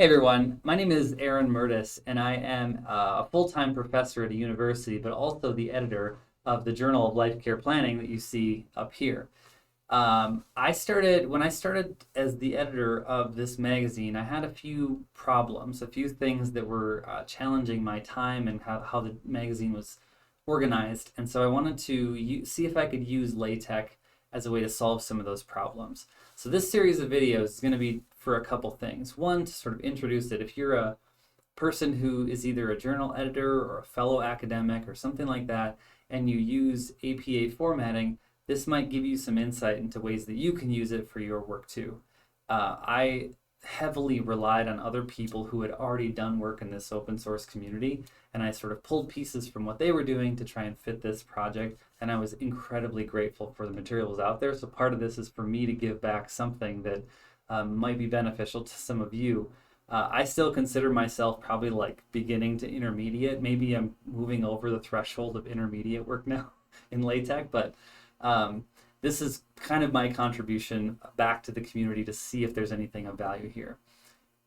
Hey everyone, my name is Aaron Murtis, and I am a full-time professor at a university, but also the editor of the Journal of Life Care Planning that you see up here. When I started as the editor of this magazine, I had a few problems, a few things that were challenging my time and how the magazine was organized. And so I wanted to see if I could use LaTeX as a way to solve some of those problems. So this series of videos is going to be for a couple things. One, to sort of introduce it. If you're a person who is either a journal editor or a fellow academic or something like that, and you use APA formatting, this might give you some insight into ways that you can use it for your work too. I heavily relied on other people who had already done work in this open source community, and I sort of pulled pieces from what they were doing to try and fit this project, and I was incredibly grateful for the materials out there. So part of this is for me to give back something that might be beneficial to some of you. I still consider myself probably like beginning to intermediate. Maybe I'm moving over the threshold of intermediate work now in LaTeX, but this is kind of my contribution back to the community to see if there's anything of value here.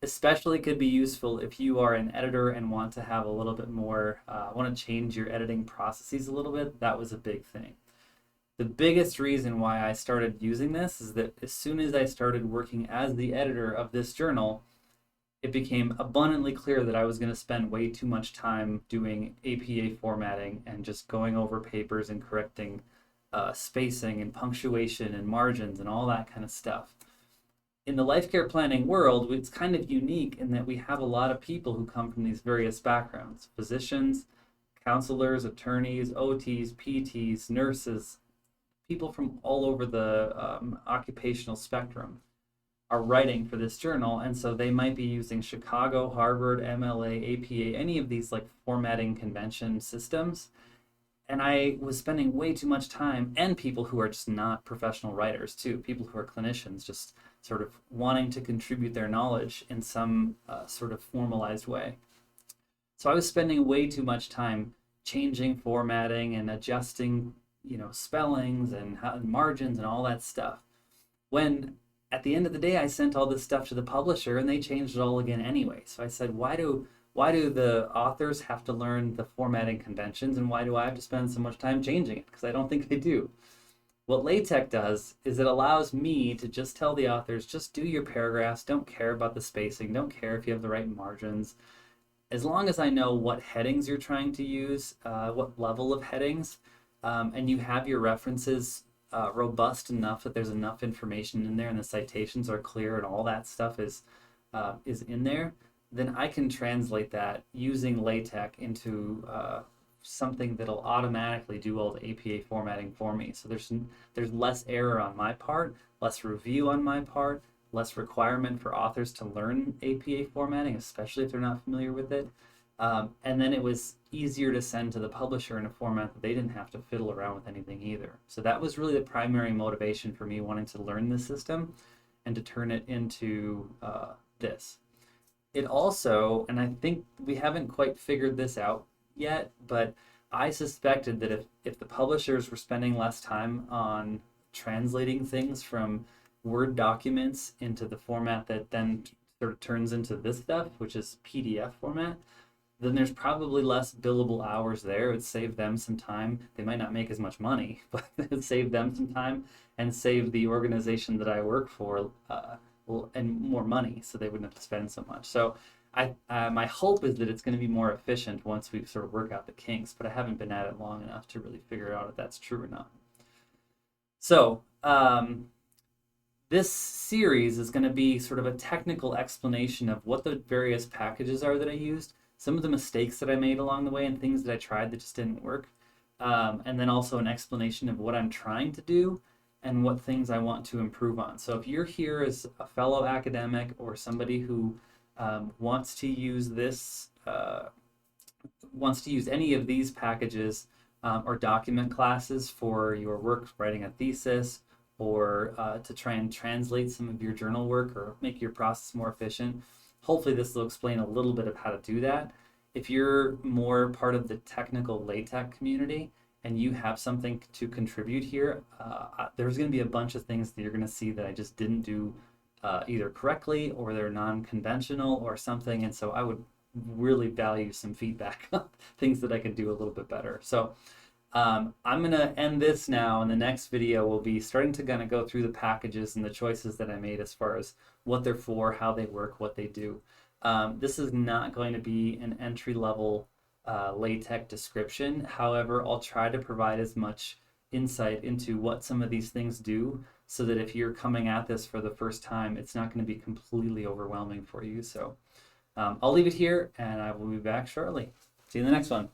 Especially could be useful if you are an editor and want to have a little bit more, want to change your editing processes a little bit. That was a big thing. The biggest reason why I started using this is that as soon as I started working as the editor of this journal, it became abundantly clear that I was going to spend way too much time doing APA formatting and just going over papers and correcting spacing and punctuation and margins and all that kind of stuff. In the life care planning world, it's kind of unique in that we have a lot of people who come from these various backgrounds: physicians, counselors, attorneys, OTs, PTs, nurses, people from all over the occupational spectrum are writing for this journal, and so they might be using Chicago, Harvard, MLA, APA, any of these like formatting convention systems. And I was spending way too much time, and people who are just not professional writers too, people who are clinicians, just sort of wanting to contribute their knowledge in some sort of formalized way. So I was spending way too much time changing formatting and adjusting, spellings and margins and all that stuff. When at the end of the day, I sent all this stuff to the publisher and they changed it all again anyway. So I said, why do the authors have to learn the formatting conventions, and why do I have to spend so much time changing it? Because I don't think they do. What LaTeX does is it allows me to just tell the authors, just do your paragraphs, don't care about the spacing, don't care if you have the right margins. As long as I know what headings you're trying to use, what level of headings, and you have your references robust enough that there's enough information in there and the citations are clear and all that stuff is in there, then I can translate that using LaTeX into something that'll automatically do all the APA formatting for me. So there's less error on my part, less review on my part, less requirement for authors to learn APA formatting, especially if they're not familiar with it. And then it was easier to send to the publisher in a format that they didn't have to fiddle around with anything either. So that was really the primary motivation for me wanting to learn this system and to turn it into this. It also, and I think we haven't quite figured this out yet, but I suspected that if the publishers were spending less time on translating things from Word documents into the format that then sort of turns into this stuff, which is PDF format, then there's probably less billable hours there. It would save them some time. They might not make as much money, but it would save them some time and save the organization that I work for and more money, so they wouldn't have to spend so much. So my hope is that it's going to be more efficient once we sort of work out the kinks, but I haven't been at it long enough to really figure out if that's true or not. So this series is going to be sort of a technical explanation of what the various packages are that I used, some of the mistakes that I made along the way, and things that I tried that just didn't work, and then also an explanation of what I'm trying to do and what things I want to improve on. So if you're here as a fellow academic or somebody who wants to use any of these packages or document classes for your work, writing a thesis, or to try and translate some of your journal work or make your process more efficient, hopefully this will explain a little bit of how to do that. If you're more part of the technical LaTeX community and you have something to contribute here, there's going to be a bunch of things that you're going to see that I just didn't do either correctly or they're non-conventional or something. And so I would really value some feedback, things that I could do a little bit better. So I'm going to end this now, and the next video will be starting to kind of go through the packages and the choices that I made as far as what they're for, how they work, what they do. This is not going to be an entry-level LaTeX description. However, I'll try to provide as much insight into what some of these things do so that if you're coming at this for the first time, it's not going to be completely overwhelming for you. So I'll leave it here, and I will be back shortly. See you in the next one.